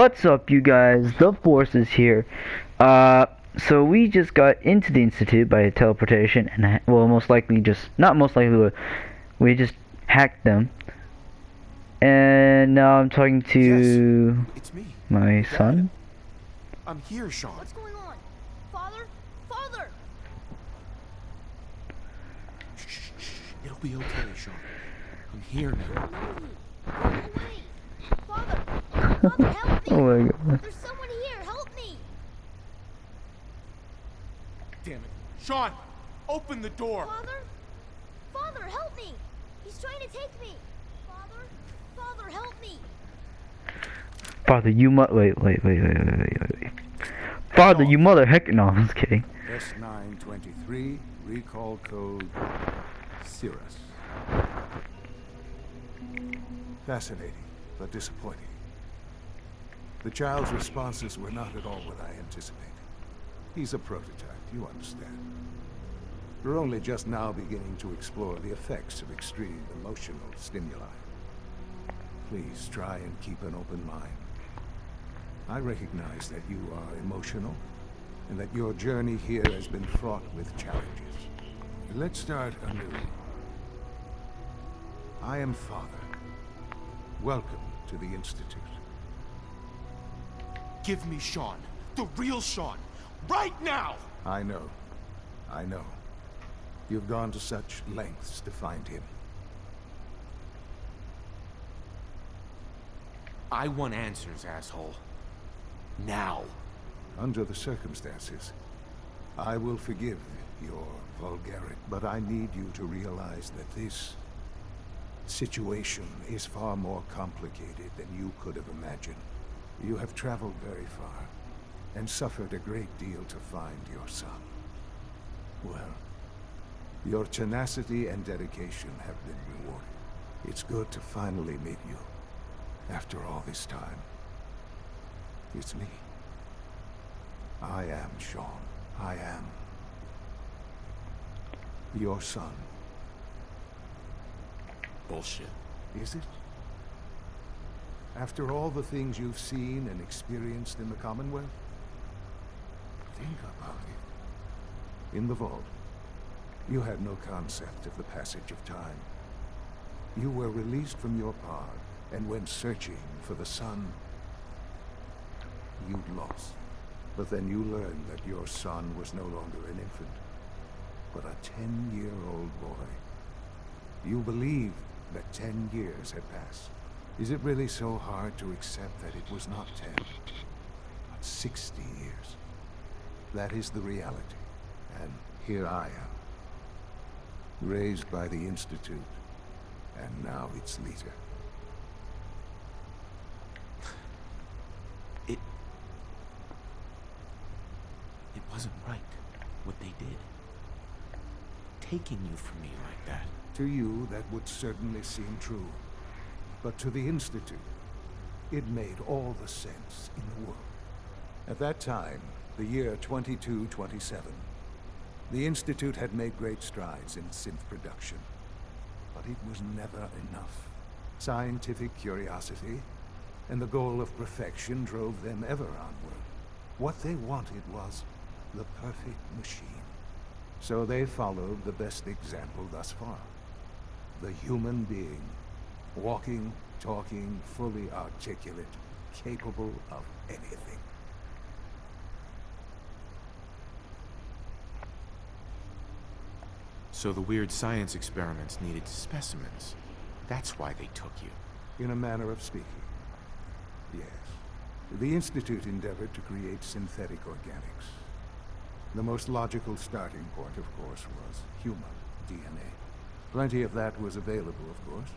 What's up, you guys? The Force is here. So we just got into the Institute by teleportation, and well, most likely not most likely, but we just hacked them. And now I'm talking to It's me, my Dad. son. I'm here, Sean. What's going on? Father? Father! Shh. It'll be okay, Sean. I'm here now. Go away! Father! Father, help me! Oh my god. There's someone here! Help me! Damn it. Sean, open the door. Father? Father, help me! He's trying to take me! Father? Father, help me! Father, you wait. Father, you mother heck no, I'm just kidding. S923, recall code Cirrus. Fascinating, but disappointing. The child's responses were not at all what I anticipated. He's a prototype, you understand. We're only just now beginning to explore the effects of extreme emotional stimuli. Please try and keep an open mind. I recognize that you are emotional, and that your journey here has been fraught with challenges. Let's start anew. I am Father. Welcome to the Institute. Give me Sean. The real Sean. Right now! I know. You've gone to such lengths to find him. I want answers, asshole. Now. Under the circumstances, I will forgive your vulgarity, but I need you to realize that this situation is far more complicated than you could have imagined. You have traveled very far, and suffered a great deal to find your son. Well, your tenacity and dedication have been rewarded. It's good to finally meet you, after all this time. It's me. I am Sean. I am your son. Bullshit. Is it? After all the things you've seen and experienced in the Commonwealth? Think about it. In the vault, you had no concept of the passage of time. You were released from your pod and went searching for the son you'd lost. But then you learned that your son was no longer an infant, but a 10-year-old boy. You believed that 10 years had passed. Is it really so hard to accept that it was not 10, but 60 years? That is the reality. And here I am, raised by the Institute, and now its leader. It wasn't right, what they did. Taking you from me like that. To you, that would certainly seem true. But to the Institute, it made all the sense in the world. At that time, the year 2227, the Institute had made great strides in synth production. But it was never enough. Scientific curiosity and the goal of perfection drove them ever onward. What they wanted was the perfect machine. So they followed the best example thus far. The human being. Walking, talking, fully articulate, capable of anything. So the weird science experiments needed specimens. That's why they took you. In a manner of speaking. Yes. The Institute endeavored to create synthetic organics. The most logical starting point, of course, was human DNA. Plenty of that was available, of course.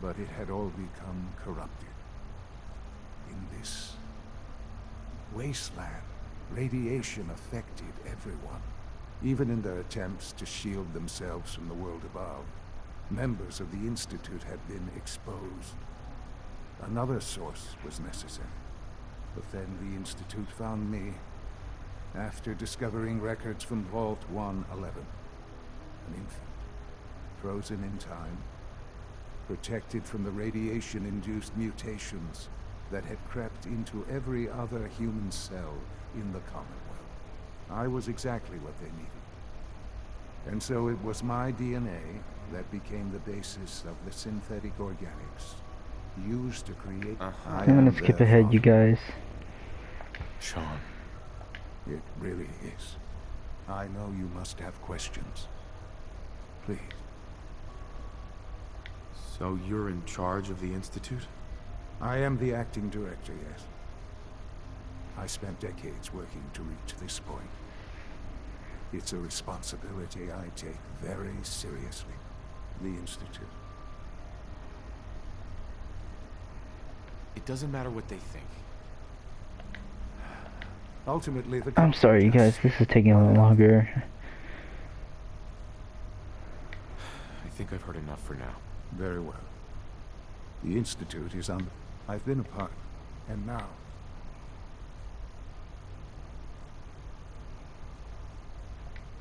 But it had all become corrupted. In this wasteland, radiation affected everyone. Even in their attempts to shield themselves from the world above, members of the Institute had been exposed. Another source was necessary. But then the Institute found me after discovering records from Vault 111. An infant, frozen in time, protected from the radiation-induced mutations that had crept into every other human cell in the Commonwealth. I was exactly what they needed. And so it was my DNA that became the basis of the synthetic organics used to create... I'm gonna skip ahead, you guys. Sean, It really is. I know you must have questions. Please. so you're in charge of the Institute? I am the acting director, yes. I spent decades working to reach this point. It's a responsibility I take very seriously. The Institute. It doesn't matter what they think. Ultimately, the... I'm sorry, you guys. This is taking a little longer. I think I've heard enough for now. Very well. The Institute is on... I've been a part, and now...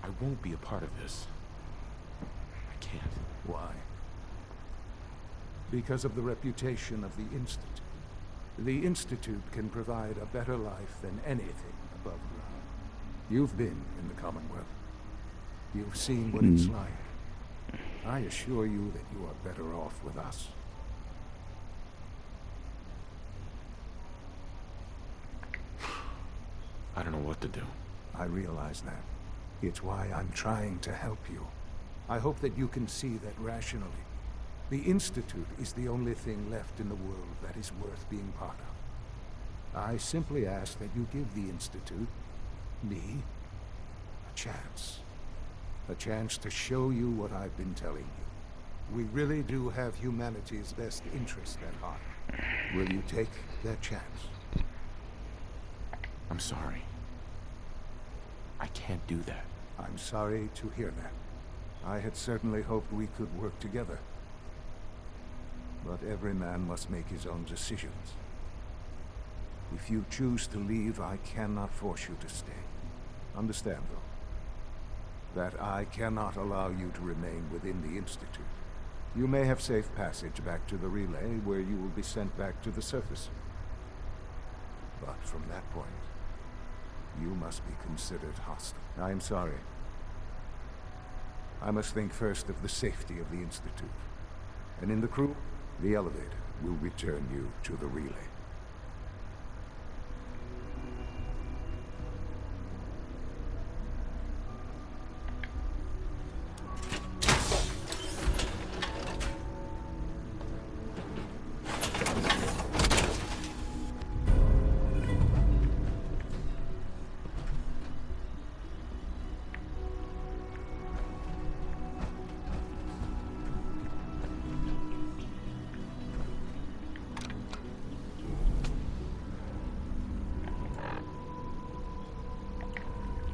I won't be a part of this. I can't. Why? Because of the reputation of the Institute. The Institute can provide a better life than anything above ground. You've been in the Commonwealth. You've seen what it's like. I assure you that you are better off with us. I don't know what to do. I realize that. It's why I'm trying to help you. I hope that you can see that rationally. The Institute is the only thing left in the world that is worth being part of. I simply ask that you give the Institute, me, a chance. A chance to show you what I've been telling you. We really do have humanity's best interest at heart. Will you take that chance? I'm sorry. I can't do that. I'm sorry to hear that. I had certainly hoped we could work together. But every man must make his own decisions. If you choose to leave, I cannot force you to stay. Understand, though, that I cannot allow you to remain within the Institute. You may have safe passage back to the relay, where you will be sent back to the surface. But from that point, you must be considered hostile. I am sorry. I must think first of the safety of the Institute. And in the crew, the elevator will return you to the relay.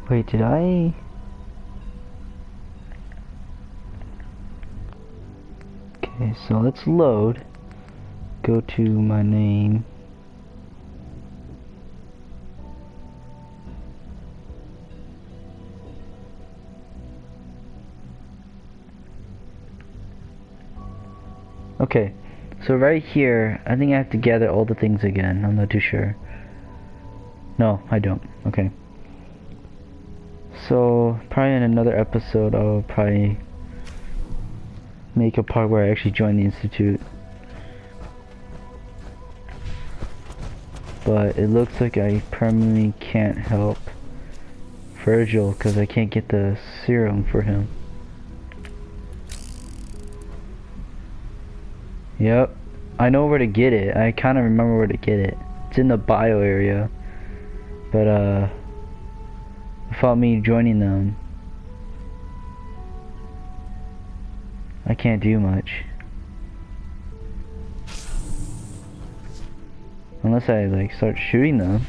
Wait, did I? Okay, so let's load. Go to my name. Okay, so right here, I think I have to gather all the things again. I'm not too sure. No, I don't. Okay. So, probably in another episode, I'll probably make a part where I actually join the Institute. But it looks like I permanently can't help Virgil because I can't get the serum for him. Yep, I know where to get it. I kind of remember where to get it. It's in the bio area. But, without me joining them, I can't do much. Unless I, like, start shooting them.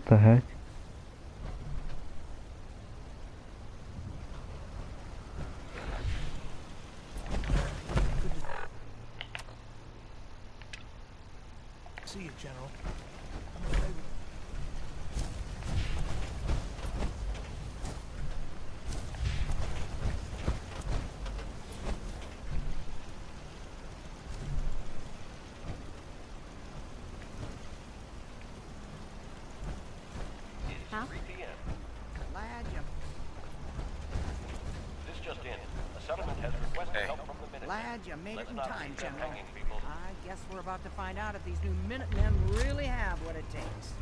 What the heck? See you, General. I'm afraid we... Huh? 3 p.m. Glad you, This just in. A settlement has requested help from the Minutemen. glad you made it Let's in not time, leave them General. hanging, people. I guess we're about to find out if these new Minutemen really have what it takes.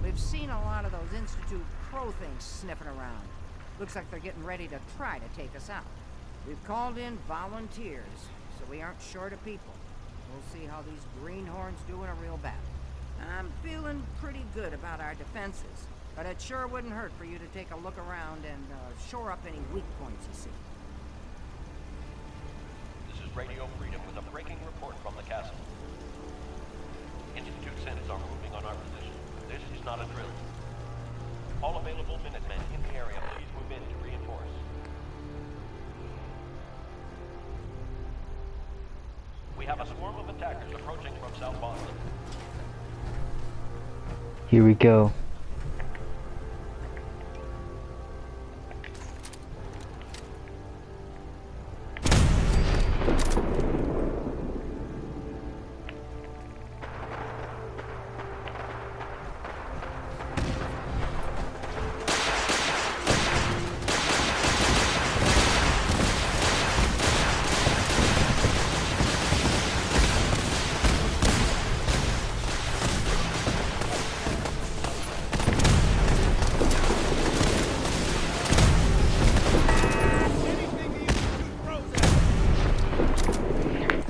We've seen a lot of those Institute Crow things sniffing around. Looks like they're getting ready to try to take us out. We've called in volunteers, so we aren't short of people. We'll see how these greenhorns do in a real battle. I'm feeling pretty good about our defenses, but it sure wouldn't hurt for you to take a look around and shore up any weak points you see. This is Radio Freedom with a breaking report from the castle. Institute Sentinels are moving on our position. This is not a drill. All available Minutemen in the area, please move in to reinforce. We have a swarm of attackers approaching from South Boston. Here we go.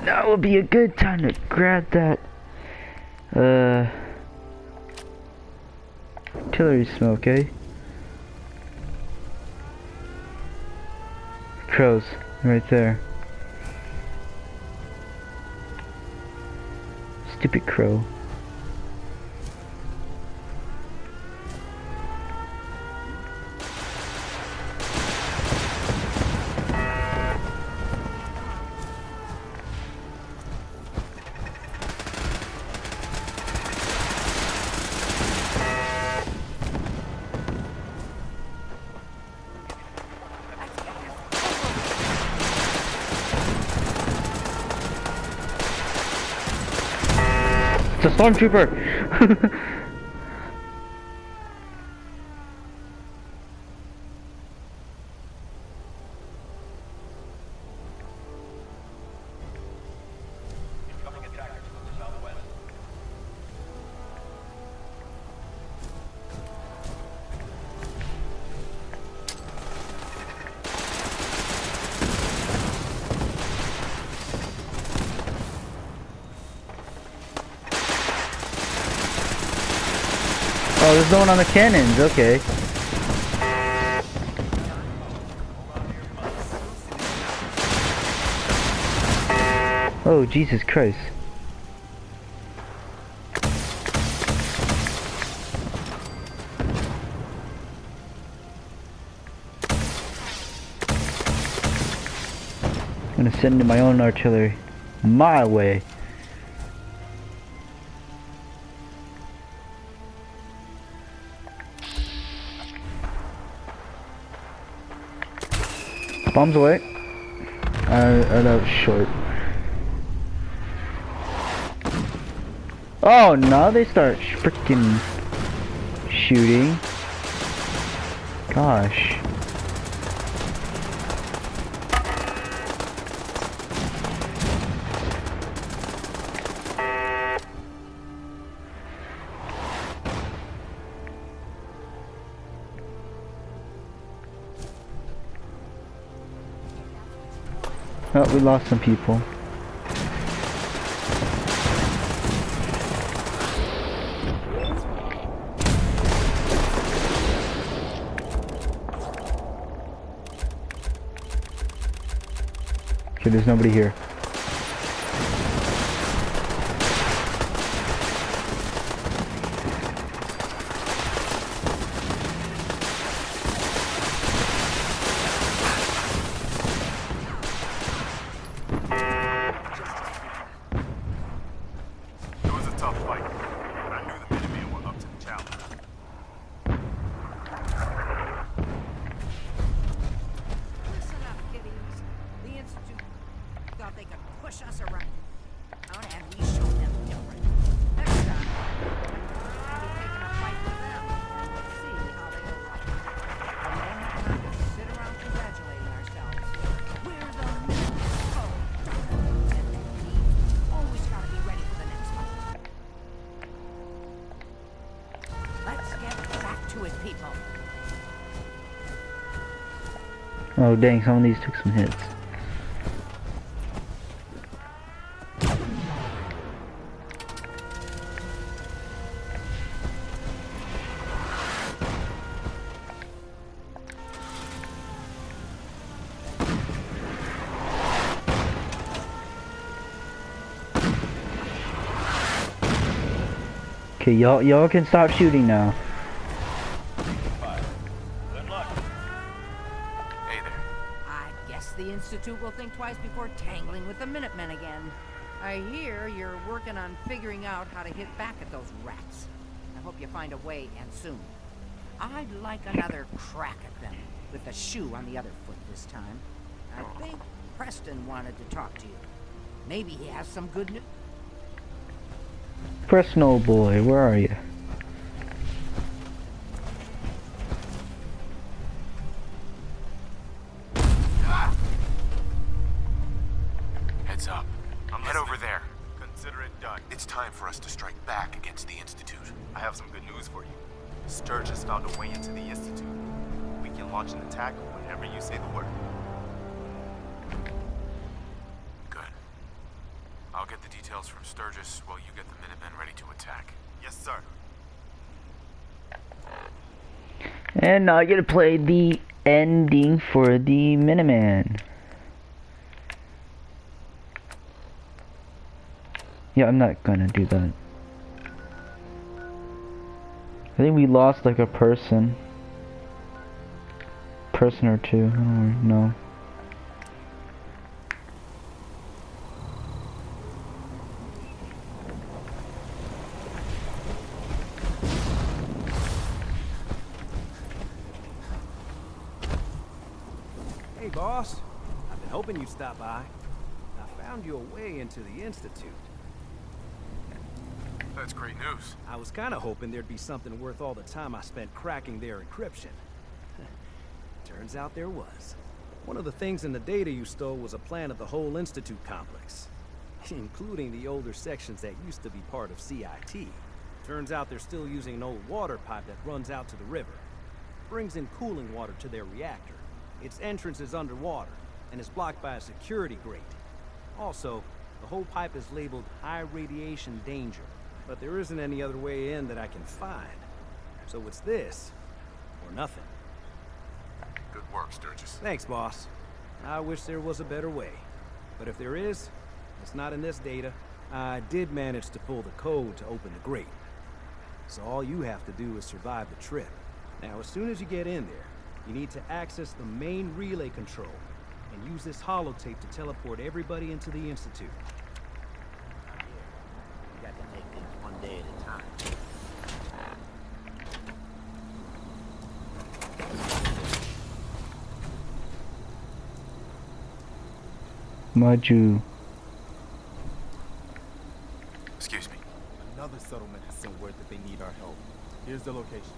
That would be a good time to grab that artillery smoke, eh? Crows, right there. Stupid crow. It's a stormtrooper! Incoming attackers from the southwest. Oh, there's no one on the cannons, okay. Oh, Jesus Christ. I'm gonna send in my own artillery. My way. Bombs away. That was short. Oh, now they start freaking shooting. Gosh. Oh, we lost some people. Okay, there's nobody here. push us around, and we show them different. Next time, we'll be taking a fight with them, and we'll see how they will like it. But we don't have time to sit around congratulating ourselves. We're the Minutemen. And we always gotta be ready for the next fight. Let's get back to it, people. Oh dang, some of these took some hits. Okay, y'all can stop shooting now. Good luck. Hey there. I guess the Institute will think twice before tangling with the Minutemen again. I hear you're working on figuring out how to hit back at those rats. I hope you find a way, and soon. I'd like another crack at them, with the shoe on the other foot this time. I think Preston wanted to talk to you. Maybe he has some good news. Preston, old boy, where are you? Heads up. Head over there. Consider it done. It's time for us to strike back against the Institute. I have some good news for you. Sturgis found a way into the Institute. We can launch an attack whenever you say the word. Good. I'll get the details from Sturgis while you get the Minutemen ready to attack. Yes, sir. And now I get to play the ending for the Minuteman. Yeah, I'm not gonna do that. I think we lost like a person. Person or two, I don't know. Hey, boss. I've been hoping you'd stop by. I found you a way into the Institute. That's great news. I was kind of hoping there'd be something worth all the time I spent cracking their encryption. Turns out there was. One of the things in the data you stole was a plan of the whole Institute complex, including the older sections that used to be part of CIT. Turns out they're still using an old water pipe that runs out to the river. Brings in cooling water to their reactor. Its entrance is underwater, and is blocked by a security grate. Also, the whole pipe is labeled high radiation danger, but there isn't any other way in that I can find. So it's this, or nothing. Good work, Sturgis. Thanks, boss. I wish there was a better way. But if there is, it's not in this data. I did manage to pull the code to open the grate. So all you have to do is survive the trip. Now, as soon as you get in there, you need to access the main relay control and use this holotape to teleport everybody into the Institute. You got to take things one day at a time. Maju. Excuse me. Another settlement has sent word that they need our help. Here's the location.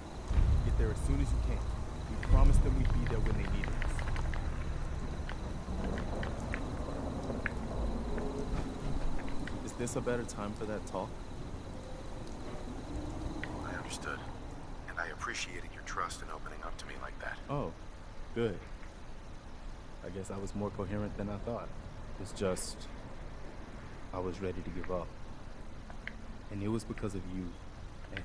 Get there as soon as you can. We promised them we'd be there when they needed us. Is this a better time for that talk? Oh, I understood. And I appreciated your trust in opening up to me like that. Oh, good. I guess I was more coherent than I thought. It's just, I was ready to give up. And it was because of you. And,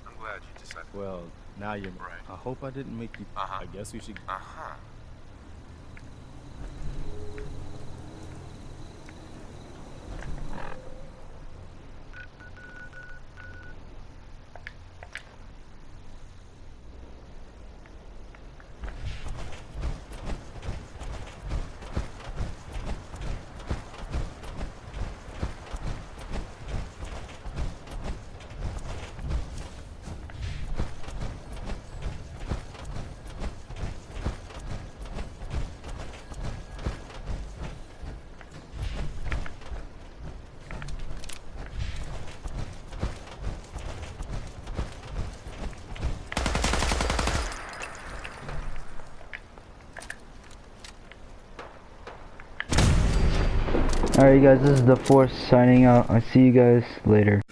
I'm glad you decided. well, now you're... Right. I hope I didn't make you... Uh-huh. I guess we should... Uh-huh. Alright guys, this is the Force signing out. I'll see you guys later.